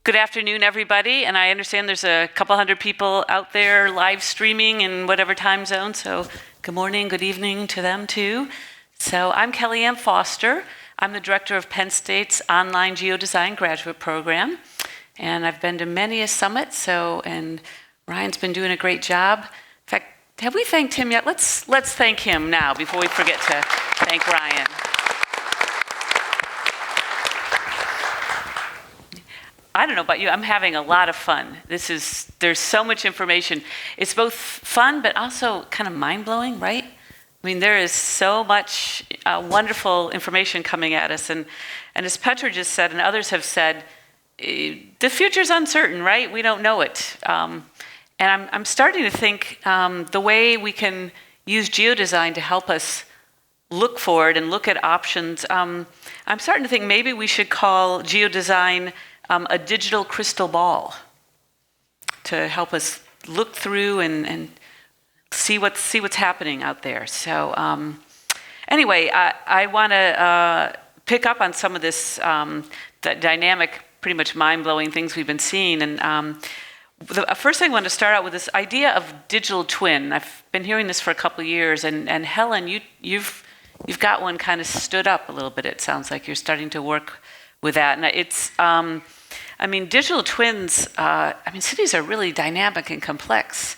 Good afternoon, everybody, and I understand there's a couple hundred people out there live streaming in whatever time zone, so good morning, good evening to them too. So I'm Kelleann Foster. I'm the director of Penn State's online geodesign graduate program, and I've been to many a summit, and Ryan's been doing a great job. In fact, have we thanked him yet? Let's thank him now before we forget to thank Ryan. I don't know about you, I'm having a lot of fun. There's so much information. It's both fun, but also kind of mind-blowing, right? I mean, there is so much wonderful information coming at us. And as Petra just said, and others have said, the future's uncertain, right? We don't know it. And I'm starting to think the way we can use geodesign to help us look forward and look at options. I'm starting to think maybe we should call geodesign a digital crystal ball to help us look through and see what's happening out there. So anyway, I want to pick up on some of this the dynamic, pretty much mind-blowing things we've been seeing. And the first thing I want to start out with this idea of digital twin. I've been hearing this for a couple of years, and Helen, you've got one kind of stood up a little bit. It sounds like you're starting to work with that, and it's. Digital twins. Cities are really dynamic and complex.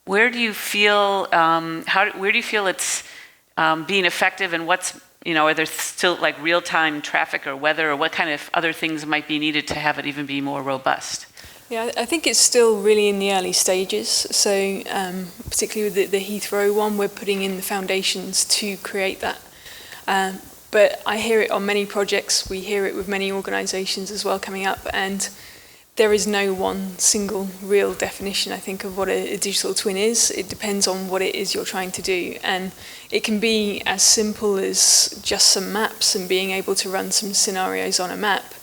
Where do you feel? Where do you feel it's being effective, and what's are there still like real-time traffic or weather, or what kind of other things might be needed to have it even be more robust? Yeah, I think it's still really in the early stages. So particularly with the Heathrow one, we're putting in the foundations to create that. But I hear it on many projects, we hear it with many organisations as well coming up, and there is no one single real definition, I think, of what a digital twin is. It depends on what it is you're trying to do, and it can be as simple as just some maps and being able to run some scenarios on a map,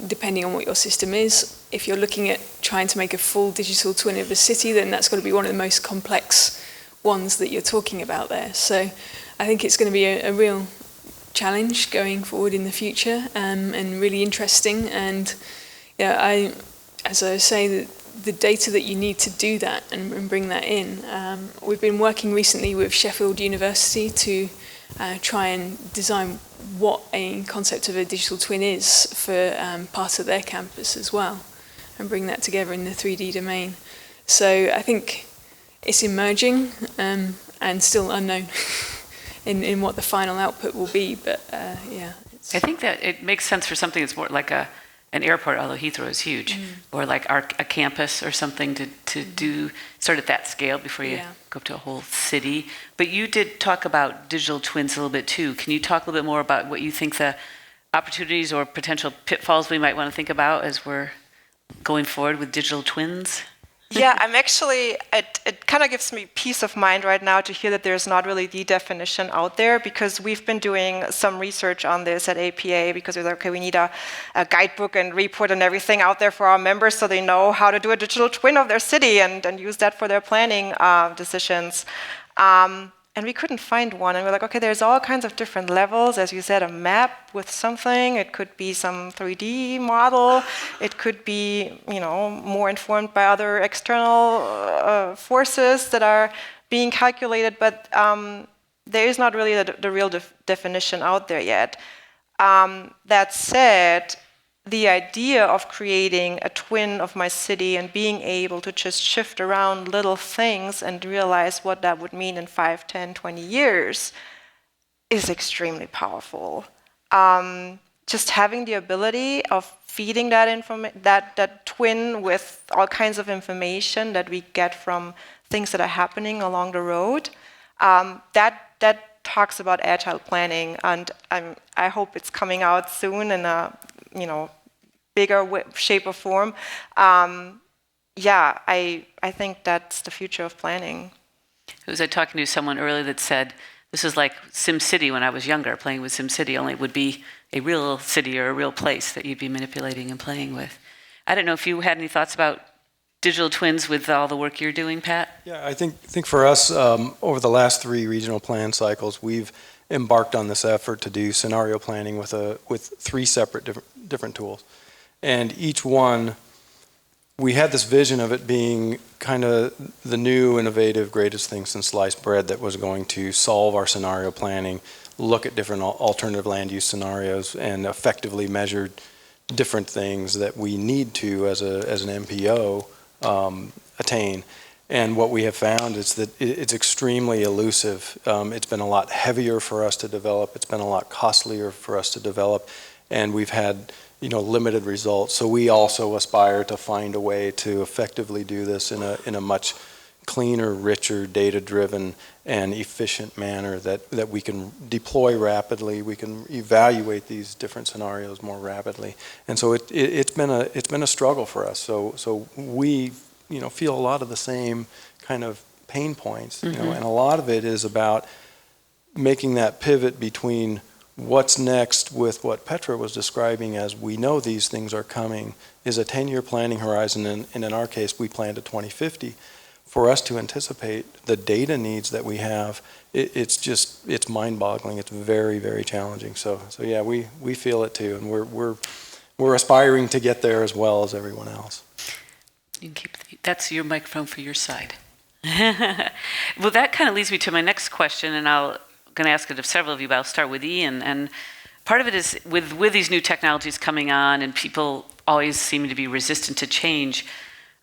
depending on what your system is. If you're looking at trying to make a full digital twin of a city, then that's got to be one of the most complex ones that you're talking about there. So I think it's going to be a real challenge going forward in the future, and really interesting. And as I say, the data that you need to do that and bring that in. We've been working recently with Sheffield University to try and design what a concept of a digital twin is for part of their campus as well, and bring that together in the 3D domain. So I think it's emerging and still unknown in what the final output will be, but I think that it makes sense for something that's more like an airport, although Heathrow is huge, or like a campus or something to do sort of that scale before you go up to a whole city. But you did talk about digital twins a little bit too. Can you talk a little bit more about what you think the opportunities or potential pitfalls we might want to think about as we're going forward with digital twins? Yeah, it kind of gives me peace of mind right now to hear that there's not really the definition out there, because we've been doing some research on this at APA, because we're like, okay, we need a guidebook and report and everything out there for our members so they know how to do a digital twin of their city and use that for their planning decisions. And we couldn't find one, and we're like, okay, there's all kinds of different levels. As you said, a map with something. It could be some 3D model. It could be, more informed by other external forces that are being calculated. But there is not really the real definition out there yet. That said, the idea of creating a twin of my city and being able to just shift around little things and realize what that would mean in 5, 10, 20 years is extremely powerful. Just having the ability of feeding that twin with all kinds of information that we get from things that are happening along the road, that talks about agile planning, and I hope it's coming out soon in a bigger shape or form. I think that's the future of planning. I was talking to someone earlier that said, this is like SimCity when I was younger, playing with SimCity, only it would be a real city or a real place that you'd be manipulating and playing with. I don't know if you had any thoughts about digital twins with all the work you're doing, Pat? Yeah, I think for us, over the last 3 regional plan cycles, we've embarked on this effort to do scenario planning with 3 separate different tools. And each one we had this vision of it being kind of the new, innovative, greatest thing since sliced bread that was going to solve our scenario planning, look at different alternative land use scenarios, and effectively measure different things that we need to, as an MPO, attain. And what we have found is that it's extremely elusive. It's been a lot heavier for us to develop. It's been a lot costlier for us to develop, and we've had limited results. So we also aspire to find a way to effectively do this in a much cleaner, richer, data-driven, and efficient manner that we can deploy rapidly. We can evaluate these different scenarios more rapidly. And so it's been a struggle for us. So we feel a lot of the same kind of pain points. And a lot of it is about making that pivot between what's next with what Petra was describing as we know these things are coming is a 10-year planning horizon, and in our case, we plan to 2050. For us to anticipate the data needs that we have, it's mind-boggling. It's very, very challenging. So yeah, we feel it too, and we're aspiring to get there as well as everyone else. You can that's your microphone for your side. Well, that kind of leads me to my next question, and I'm going to ask it of several of you, but I'll start with Ian. And part of it is with these new technologies coming on, and people always seem to be resistant to change.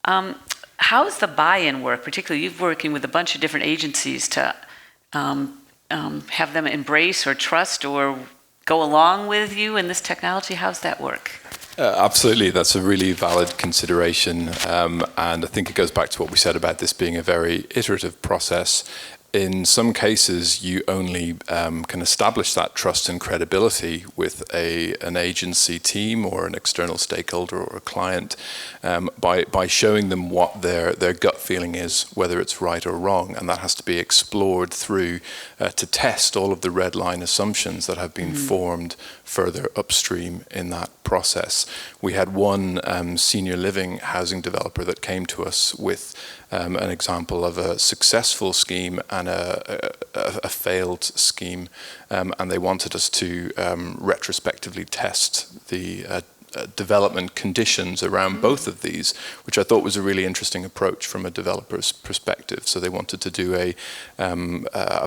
How does the buy-in work? Particularly, you're working with a bunch of different agencies to have them embrace or trust or go along with you in this technology. How's that work? Absolutely, that's a really valid consideration, and I think it goes back to what we said about this being a very iterative process. In some cases, you only can establish that trust and credibility with an agency team or an external stakeholder or a client by showing them what their gut feeling is, whether it's right or wrong, and that has to be explored through to test all of the red line assumptions that have been formed further upstream in that process. We had one senior living housing developer that came to us with an example of a successful scheme and a failed scheme, and they wanted us to retrospectively test the development conditions around both of these, which I thought was a really interesting approach from a developer's perspective. So they wanted to do a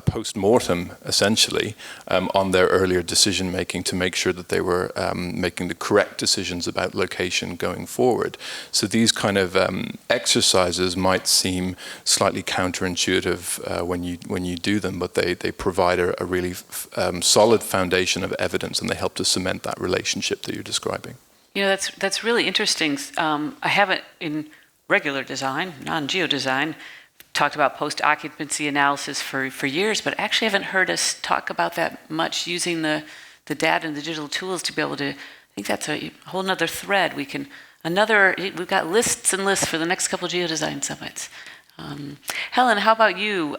post-mortem, essentially, on their earlier decision making to make sure that they were making the correct decisions about location going forward. So these kind of exercises might seem slightly counterintuitive when you do them, but they provide a really solid foundation of evidence, and they help to cement that relationship that you're describing. That's really interesting. I haven't, in regular design, non-geodesign, talked about post-occupancy analysis for years, but actually haven't heard us talk about that much using the data and the digital tools to be able to. I think that's a whole nother thread. We've got lists and lists for the next couple of geodesign summits. Helen, how about you?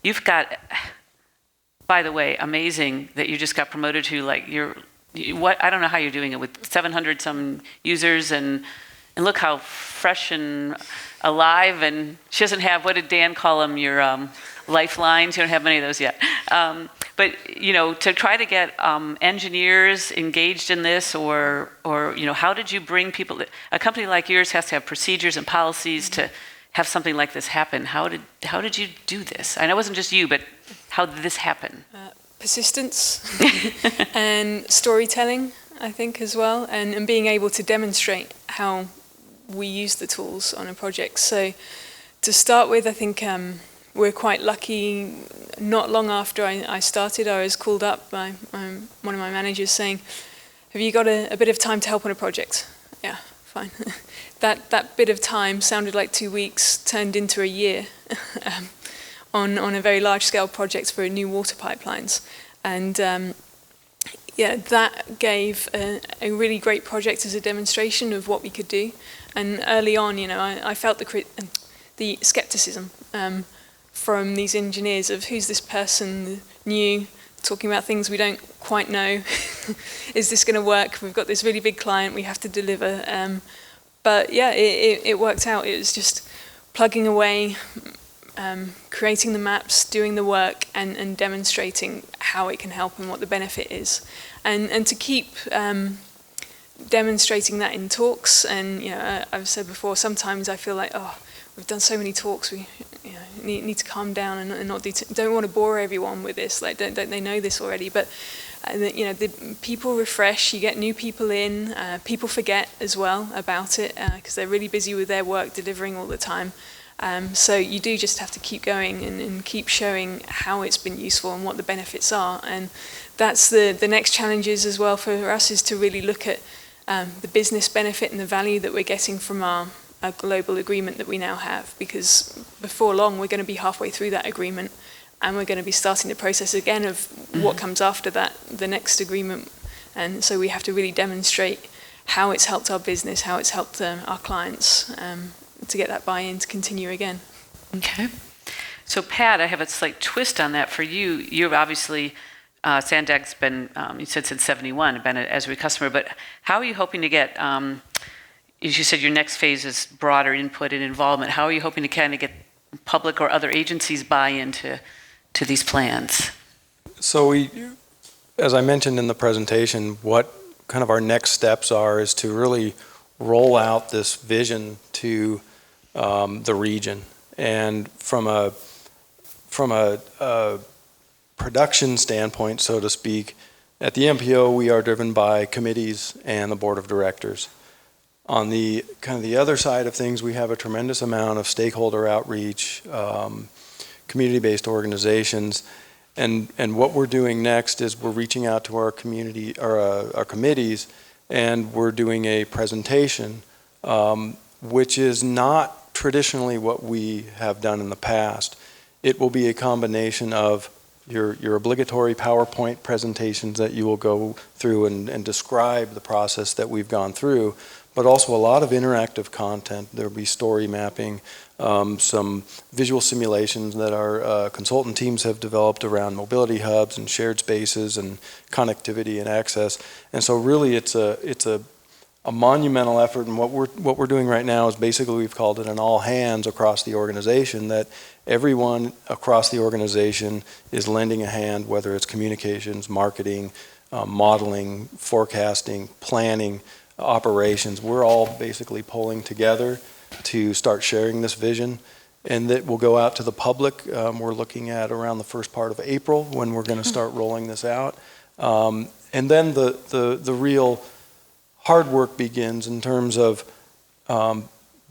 You've got, by the way, amazing that you just got promoted to I don't know how you're doing it with 700 some users, and look how fresh and alive, and she doesn't have, what did Dan call them, your lifelines? You don't have many of those yet. But to try to get engineers engaged in this, or how did you bring people? A company like yours has to have procedures and policies to have something like this happen. How did you do this? I know it wasn't just you, but how did this happen? Persistence and storytelling, I think, as well, and being able to demonstrate how we use the tools on a project. So to start with, I think we're quite lucky. Not long after I started, I was called up by one of my managers saying, have you got a bit of time to help on a project? Yeah, fine. That bit of time sounded like 2 weeks, turned into a year. On a very large-scale project for new water pipelines. And that gave a really great project as a demonstration of what we could do. And early on, I felt the skepticism from these engineers of who's this person new, talking about things we don't quite know. Is this going to work? We've got this really big client we have to deliver. But yeah, it worked out. It was just plugging away, creating the maps, doing the work, and demonstrating how it can help and what the benefit is, and to keep demonstrating that in talks. And I've said before, sometimes I feel like, oh, we've done so many talks, we need to calm down and not don't want to bore everyone with this. Like, don't they know this already? But the people refresh. You get new people in. People forget as well about it because they're really busy with their work, delivering all the time. So you do just have to keep going and keep showing how it's been useful and what the benefits are. And that's the next challenges as well for us, is to really look at the business benefit and the value that we're getting from our global agreement that we now have. Because before long, we're going to be halfway through that agreement, and we're going to be starting the process again of what comes after that, the next agreement. And so we have to really demonstrate how it's helped our business, how it's helped our clients, to get that buy-in to continue again. Okay. So Pat, I have a slight twist on that for you. You've obviously, SANDAG's been, you said since 71, been an Esri customer, but how are you hoping to get, as you said, your next phase is broader input and involvement. How are you hoping to kind of get public or other agencies buy-in to these plans? So as I mentioned in the presentation, what kind of our next steps are is to really roll out this vision to the region. And from a production standpoint, so to speak, at the MPO we are driven by committees and the board of directors. On the kind of the other side of things, we have a tremendous amount of stakeholder outreach, community-based organizations, and what we're doing next is we're reaching out to our community, or our committees, and we're doing a presentation, which is not traditionally what we have done in the past. It will be a combination of your obligatory PowerPoint presentations that you will go through and describe the process that we've gone through, but also a lot of interactive content. There will be story mapping, some visual simulations that our consultant teams have developed around mobility hubs and shared spaces and connectivity and access. And so really it's a monumental effort, and what we're doing right now is basically we've called it an all hands across the organization, that everyone across the organization is lending a hand, whether it's communications, marketing, modeling, forecasting, planning, operations. We're all basically pulling together to start sharing this vision, and that will go out to the public. We're looking at around the first part of April when we're going to start rolling this out. And then the real hard work begins in terms of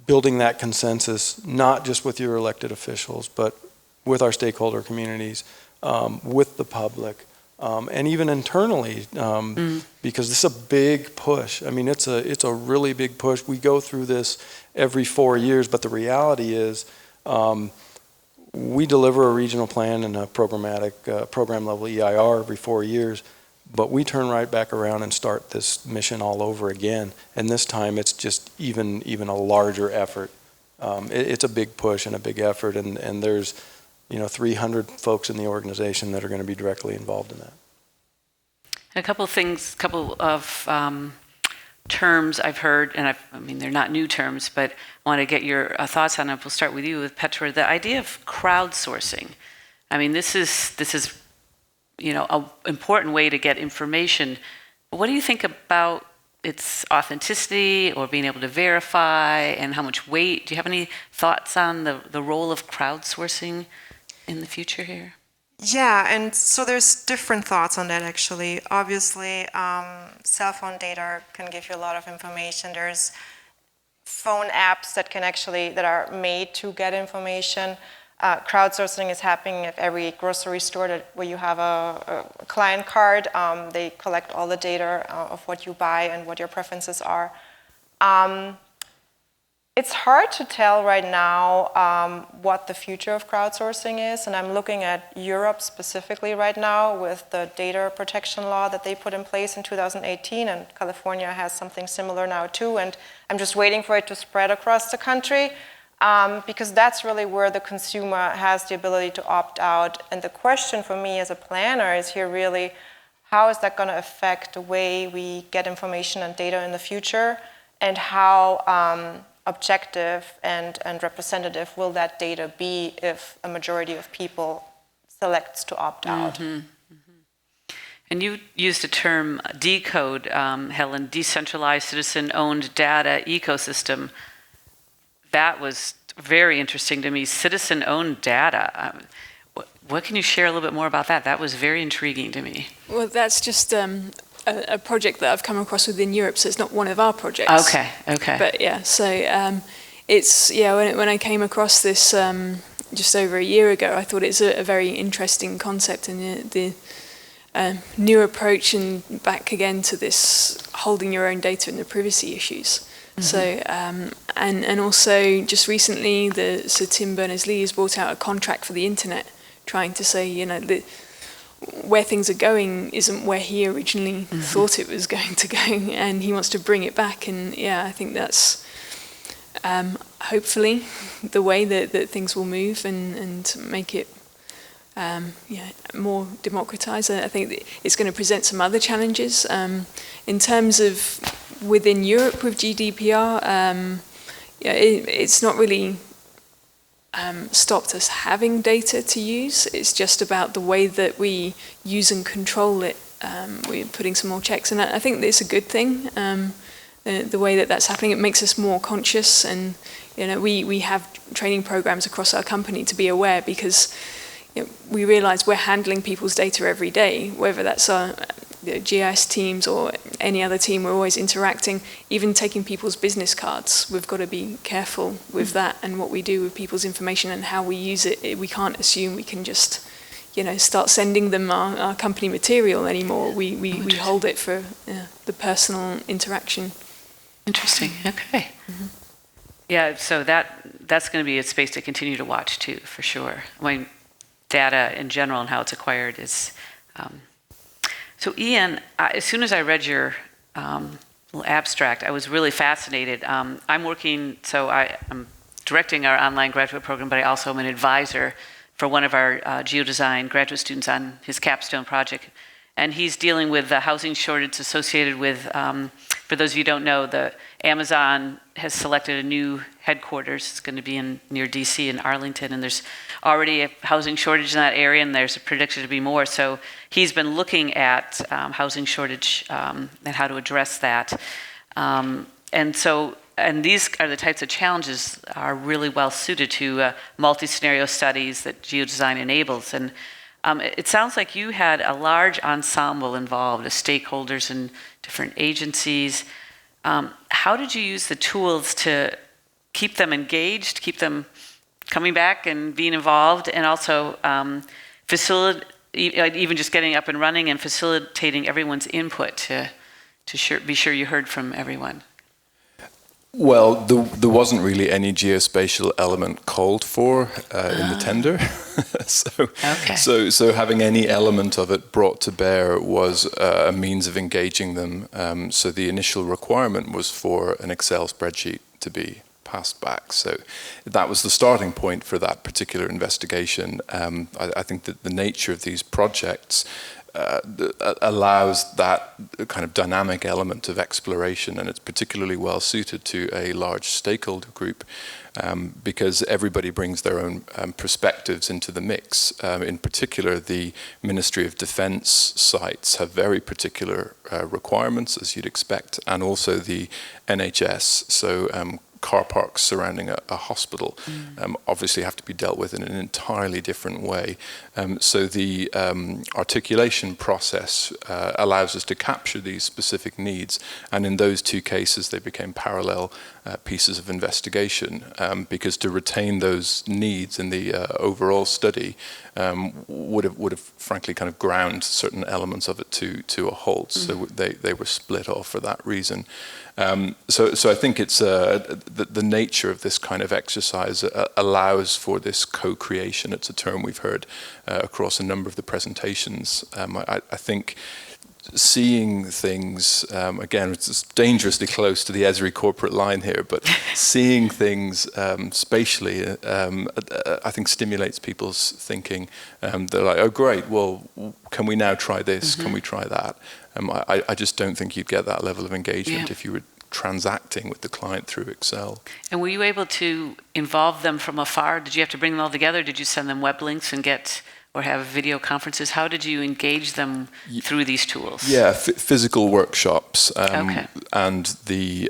building that consensus, not just with your elected officials, but with our stakeholder communities, with the public, and even internally, because this is a big push. I mean, it's a really big push. We go through this every 4 years, but the reality is we deliver a regional plan and a programmatic program level EIR every 4 years, but we turn right back around and start this mission all over again. And this time it's just even a larger effort. It's a big push and a big effort, and there's 300 folks in the organization that are going to be directly involved in that. A couple of terms I've heard, and I mean they're not new terms, but I want to get your thoughts on them. We'll start with you, with Petra. The idea of crowdsourcing. I mean, this is an important way to get information. What do you think about its authenticity or being able to verify, and how much weight? Do you have any thoughts on the role of crowdsourcing in the future here? Yeah, and so there's different thoughts on that actually. Obviously, cell phone data can give you a lot of information. There's phone apps that are made to get information. Crowdsourcing is happening at every grocery store where you have a client card. They collect all the data of what you buy and what your preferences are. It's hard to tell right now what the future of crowdsourcing is, and I'm looking at Europe specifically right now with the data protection law that they put in place in 2018, and California has something similar now too, and I'm just waiting for it to spread across the country, because that's really where the consumer has the ability to opt out. And the question for me as a planner is here really, how is that going to affect the way we get information and data in the future, and how objective and representative will that data be if a majority of people selects to opt out? And And you used a term, decode, Helen, decentralized citizen-owned data ecosystem. That was very interesting to me, citizen-owned data. What can you share a little bit more about that? That was very intriguing to me. Well, that's just a project that I've come across within Europe, so it's not one of our projects. Okay, okay. But yeah, so it's, when I came across this just over a year ago, I thought it's a very interesting concept, and the new approach, and back again to this holding your own data and the privacy issues. Mm-hmm. So, and also just recently, Sir Tim Berners-Lee has brought out a contract for the internet, trying to say, where things are going isn't where he originally thought it was going to go, and he wants to bring it back. And I think that's hopefully the way that things will move and make it more democratized. I think it's going to present some other challenges in terms of within Europe with GDPR. It's not really stopped us having data to use. It's just about the way that we use and control it. We're putting some more checks, and I think it's a good thing. The way that that's happening, it makes us more conscious, and we have training programs across our company to be aware, because we realize we're handling people's data every day, whether that's our GIS teams or any other team. We're always interacting, even taking people's business cards. We've got to be careful with that and what we do with people's information and how we use it. We can't assume we can just start sending them our company material anymore. We hold it for the personal interaction. Interesting. Okay. Mm-hmm. Yeah, so that's going to be a space to continue to watch too, for sure. I mean, data in general and how it's acquired is. So Ian, as soon as I read your little abstract, I was really fascinated. I'm directing our online graduate program, but I also am an advisor for one of our geodesign graduate students on his capstone project. And he's dealing with the housing shortage associated with, for those of you who don't know, the Amazon has selected a new headquarters. It's going to be near DC in Arlington, and there's already a housing shortage in that area, and there's a prediction to be more. So he's been looking at housing shortage and how to address that. And these are the types of challenges that are really well suited to multi-scenario studies that geodesign enables. And it sounds like you had a large ensemble involved of stakeholders and different agencies. How did you use the tools to keep them engaged, keep them coming back and being involved, and also even just getting up and running and facilitating everyone's input to be sure you heard from everyone? Well, there wasn't really any geospatial element called for in the tender. So having any element of it brought to bear was a means of engaging them. So the initial requirement was for an Excel spreadsheet to be passed back. So that was the starting point for that particular investigation. I think that the nature of these projects allows that kind of dynamic element of exploration, and it's particularly well suited to a large stakeholder group because everybody brings their own perspectives into the mix. In particular, the Ministry of Defence sites have very particular requirements, as you'd expect, and also the NHS. So car parks surrounding a hospital obviously have to be dealt with in an entirely different way. So the articulation process allows us to capture these specific needs, and in those two cases they became parallel pieces of investigation because to retain those needs in the overall study would have frankly kind of ground certain elements of it to a halt. So they were split off for that reason. So I think it's the nature of this kind of exercise allows for this co-creation. It's a term we've heard across a number of the presentations. I think seeing things, again, it's dangerously close to the Esri corporate line here, but seeing things spatially, I think stimulates people's thinking. They're like, oh, great, well, can we now try this? Can we try that? I just don't think you'd get that level of engagement if you were transacting with the client through Excel. And were you able to involve them from afar? Did you have to bring them all together? Did you send them web links and get or have video conferences? How did you engage them through these tools? Yeah, physical workshops, Okay. and the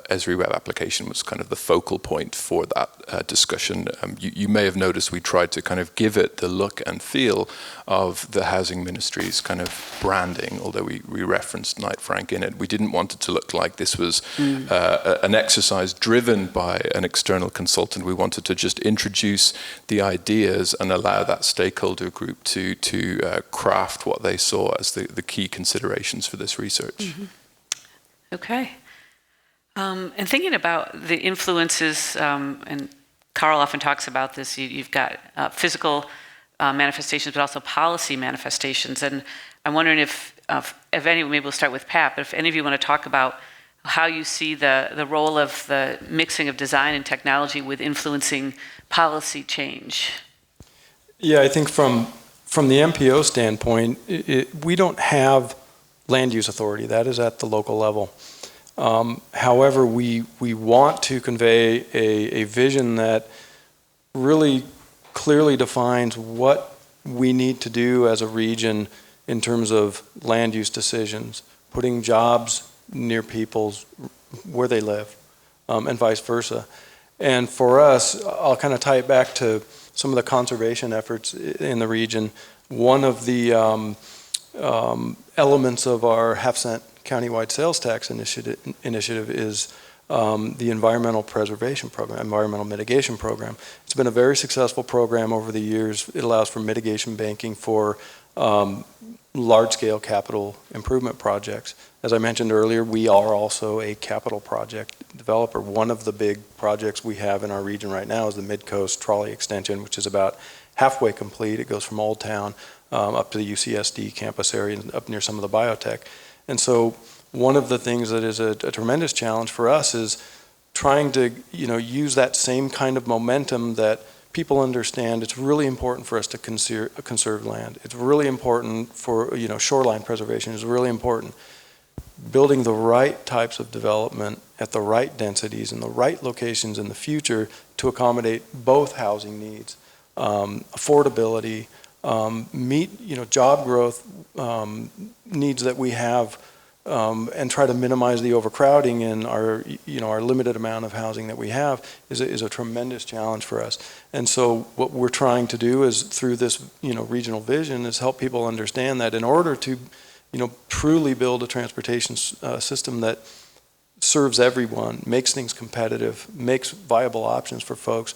Esri web application was kind of the focal point for that discussion. You may have noticed we tried to kind of give it the look and feel of the Housing Ministry's kind of branding, although we referenced Knight Frank in it. We didn't want it to look like this was an exercise driven by an external consultant. We wanted to just introduce the ideas and allow that stakeholder group to craft what they saw as the key considerations for this research. Mm-hmm. Okay. And thinking about the influences, and Carl often talks about this, you've got physical manifestations, but also policy manifestations. And I'm wondering if any, maybe we'll start with Pat, but if any of you want to talk about how you see the role of the mixing of design and technology with influencing policy change. Yeah, I think from the MPO standpoint, we don't have land use authority. That is at the local level. However, we want to convey a vision that really clearly defines what we need to do as a region in terms of land use decisions, putting jobs near people's where they live, and vice versa. And for us, I'll kind of tie it back to some of the conservation efforts in the region. One of the elements of our half-cent countywide sales tax initiative is the environmental preservation program, environmental mitigation program. It's been a very successful program over the years. It allows for mitigation banking for large-scale capital improvement projects. As I mentioned earlier, we are also a capital project developer. One of the big projects we have in our region right now is the Mid-Coast Trolley Extension, which is about halfway complete. It goes from Old Town up to the UCSD campus area and up near some of the biotech. And so one of the things that is a tremendous challenge for us is trying to use that same kind of momentum that people understand. It's really important for us to conserve land. It's really important for, shoreline preservation is really important. Building the right types of development at the right densities in the right locations in the future to accommodate both housing needs, affordability, meet job growth needs that we have, and try to minimize the overcrowding in our limited amount of housing that we have is a tremendous challenge for us. And so what we're trying to do is through this regional vision is help people understand that in order to truly build a transportation system that serves everyone, makes things competitive, makes viable options for folks,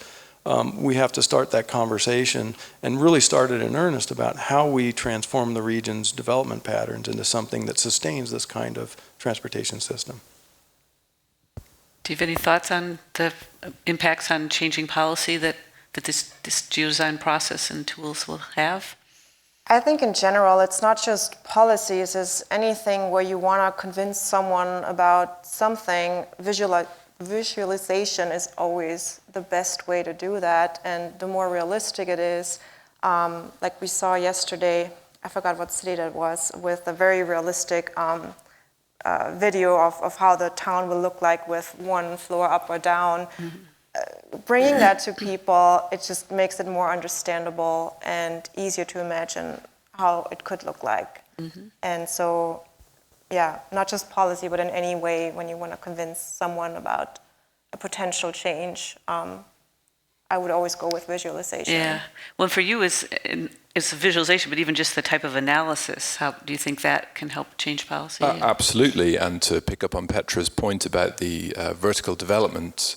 we have to start that conversation and really start it in earnest about how we transform the region's development patterns into something that sustains this kind of transportation system. Do you have any thoughts on the impacts on changing policy that this geodesign process and tools will have? I think in general, it's not just policies, it's anything where you want to convince someone about something. Visualization is always the best way to do that, and the more realistic it is, like we saw yesterday, I forgot what city that was, with a very realistic video of how the town will look like with one floor up or down. Mm-hmm. Bringing that to people, it just makes it more understandable and easier to imagine how it could look like. Mm-hmm. And so, yeah, not just policy, but in any way when you want to convince someone about a potential change, I would always go with visualization. Yeah. Well, for you, it's visualization, but even just the type of analysis, how do you think that can help change policy? Absolutely. And to pick up on Petra's point about the vertical development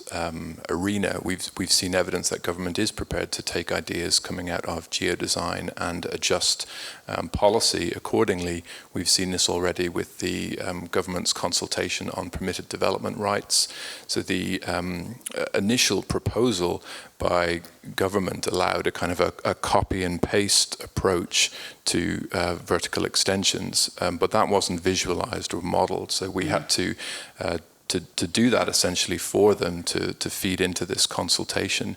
arena, we've seen evidence that government is prepared to take ideas coming out of geodesign and adjust policy accordingly. We've seen this already with the government's consultation on permitted development rights. So the initial proposal by government allowed a kind of a copy and paste approach to vertical extensions, but that wasn't visualized or modeled. So we had to to do that essentially for them, to feed into this consultation,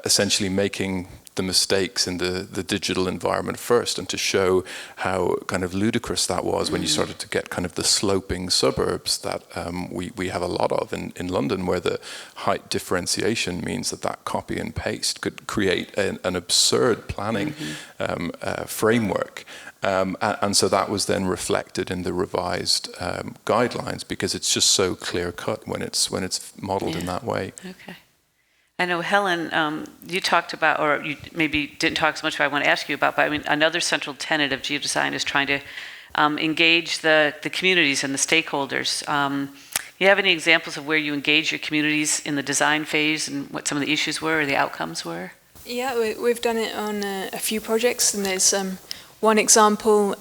essentially making the mistakes in the digital environment first, and to show how kind of ludicrous that was when you started to get kind of the sloping suburbs that we have a lot of in London, where the height differentiation means that copy and paste could create an absurd planning framework. And so that was then reflected in the revised guidelines, because it's just so clear cut when it's modeled in that way. Okay. I know, Helen, you talked about, or you maybe didn't talk so much about, I want to ask you about, but I mean, another central tenet of geodesign is trying to engage the communities and the stakeholders. You have any examples of where you engage your communities in the design phase and what some of the issues were or the outcomes were? Yeah, we've done it on a few projects, and there's one example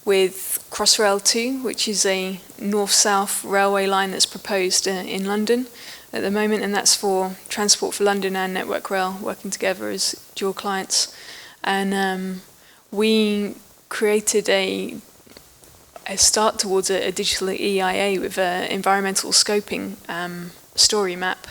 with Crossrail 2, which is a north-south railway line that's proposed in London at the moment, and that's for Transport for London and Network Rail working together as dual clients. And we created a start towards a digital EIA with an environmental scoping story map,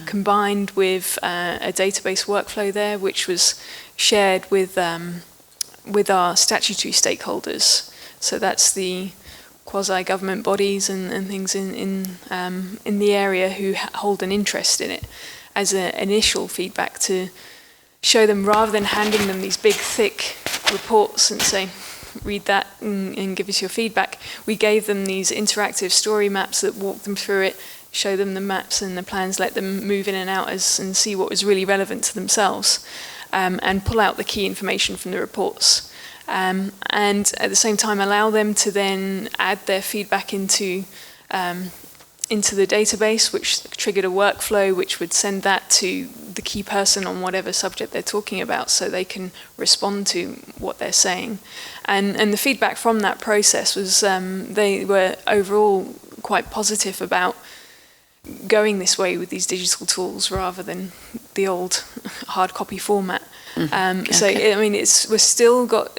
combined with a database workflow there, which was shared with our statutory stakeholders. So that's the quasi-government bodies and things in the area who hold an interest in it, as an initial feedback to show them, rather than handing them these big, thick reports and say, read that and give us your feedback. We gave them these interactive story maps that walk them through it, show them the maps and the plans, let them move in and out and see what was really relevant to themselves, and pull out the key information from the reports. And at the same time allow them to then add their feedback into the database, which triggered a workflow which would send that to the key person on whatever subject they're talking about, so they can respond to what they're saying. And the feedback from that process was they were overall quite positive about going this way with these digital tools rather than the old hard copy format. So I mean, we've still got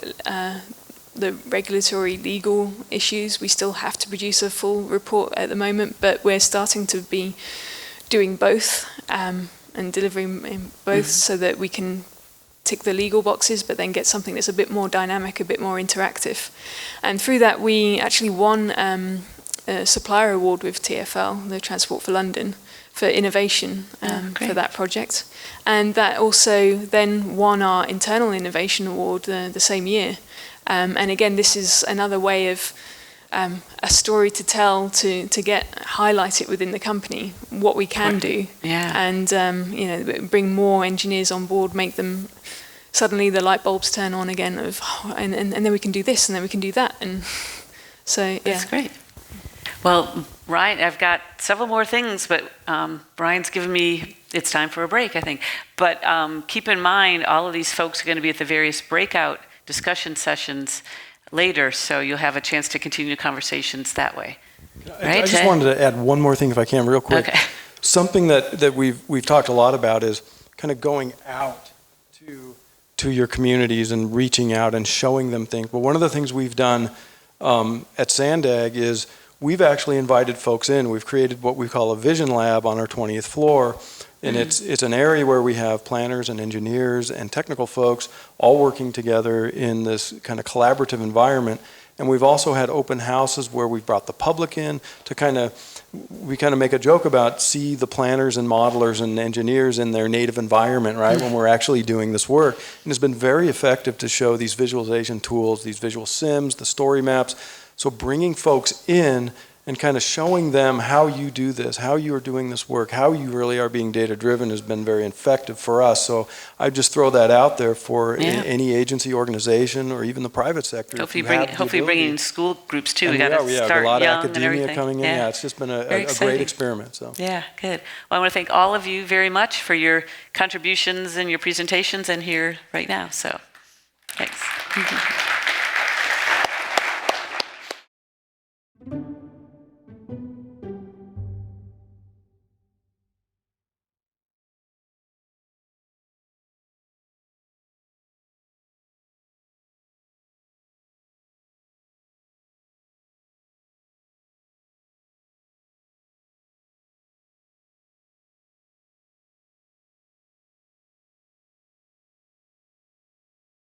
the regulatory legal issues. We still have to produce a full report at the moment, but we're starting to be doing both and delivering in both, so that we can tick the legal boxes, but then get something that's a bit more dynamic, a bit more interactive. And through that, we actually won a supplier award with TfL, the Transport for London, for innovation for that project. And that also then won our internal innovation award the same year. And again, this is another way of a story to tell, to highlight it within the company, what we can do. And bring more engineers on board, make them, suddenly the light bulbs turn on again of, and then we can do this, and then we can do that. And so, yeah. That's great. Well, Ryan, I've got several more things, but Brian's given me, it's time for a break, I think. But keep in mind, all of these folks are going to be at the various breakout discussion sessions later, so you'll have a chance to continue conversations that way. I just wanted to add one more thing, if I can, real quick. Okay. Something that we've talked a lot about is kind of going out to your communities and reaching out and showing them things. But one of the things we've done at SANDAG is we've actually invited folks in. We've created what we call a vision lab on our 20th floor. And it's an area where we have planners and engineers and technical folks all working together in this kind of collaborative environment. And we've also had open houses where we've brought the public in to we make a joke about see the planners and modelers and engineers in their native environment, right, when we're actually doing this work. And it's been very effective to show these visualization tools, these visual sims, the story maps. So bringing folks in and kind of showing them how you do this, how you are doing this work, how you really are being data-driven has been very effective for us. So I just throw that out there for any agency, organization, or even the private sector. Hopefully bringing school groups too. We got to start a lot young of academia coming in. Yeah, it's just been a great experiment. So. Yeah, good. Well, I want to thank all of you very much for your contributions and your presentations and here right now. So, thanks.